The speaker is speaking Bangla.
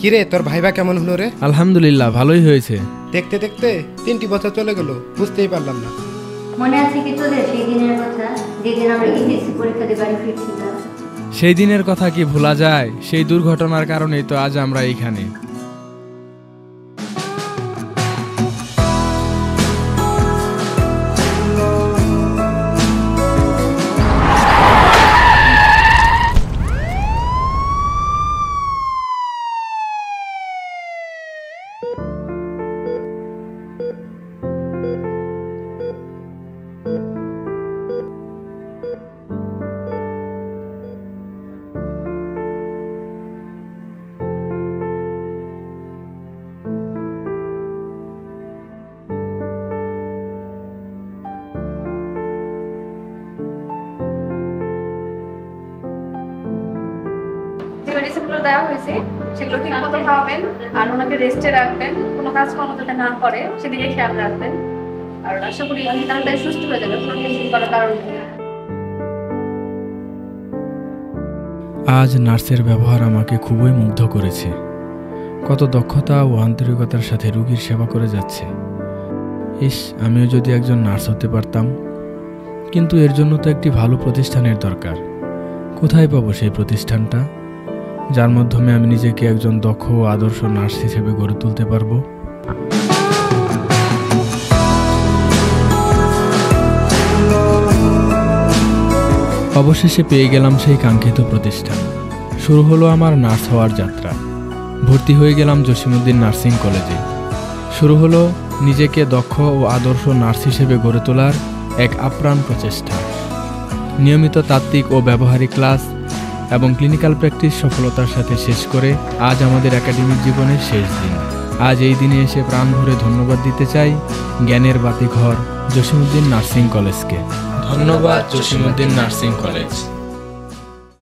কিরে তোর ভাইবা কেমন হলো রে? আলহামদুলিল্লাহ ভালোই হয়েছে। দেখতে দেখতে 3টি বছর চলে গেল, বুঝতেই পারলাম না। মনে আছে কি তোদের সেই দিনের কথা, যেদিন আমরা ইংরেজি পরীক্ষা দিয়ে বাড়ি ফিরছিলাম? সেই দিনের কথা কি ভোলা যায়? সেই দুর্ঘটনার কারণেই তো আজ আমরা এইখানে। যে মেডিসিনগুলো দেওয়া হয়েছে সেগুলো ঠিক মতো খাওয়াবেন, আর ওনাকে রেস্টে রাখবেন, কোনো কাজকর্ম যাতে না করে সেদিকে খেয়াল রাখবেন। আর আশা করি উনি তাড়াতাড়ি সুস্থ হয়ে যাবে, কোনো টেনশন করার কারণ নেই। আজ নার্সের ব্যবহার আমাকে খুবই মুগ্ধ করেছে। কত দক্ষতা ও আন্তরিকতার সাথে রোগীর সেবা করে যাচ্ছে। ইস, আমিও যদি একজন নার্স হতে পারতাম। কিন্তু এর জন্য তো একটি ভালো প্রতিষ্ঠানের দরকার। কোথায় পাবো সেই প্রতিষ্ঠানটা, যার মাধ্যমে আমি নিজেকে একজন দক্ষ ও আদর্শ নার্স হিসেবে গড়ে তুলতে পারবো? অবশেষে পেয়ে গেলাম সেই কাঙ্ক্ষিত প্রতিষ্ঠান। শুরু হলো আমার নার্স হওয়ার যাত্রা। ভর্তি হয়ে গেলাম জসিমউদ্দিন নার্সিং কলেজে। শুরু হলো নিজেকে দক্ষ ও আদর্শ নার্স হিসেবে গড়ে তোলার এক আপ্রাণ প্রচেষ্টা। নিয়মিত তাত্ত্বিক ও ব্যবহারিক ক্লাস এবং ক্লিনিক্যাল প্র্যাকটিস সফলতার সাথে শেষ করে আজ আমাদের একাডেমিক জীবনের শেষ দিন। আজ এই দিনে এসে প্রাণ ভরে ধন্যবাদ দিতে চাই জ্ঞানের বাতিঘর জসিমউদ্দিন নার্সিং কলেজকে। ধন্যবাদ জসিমউদ্দিন নার্সিং কলেজ।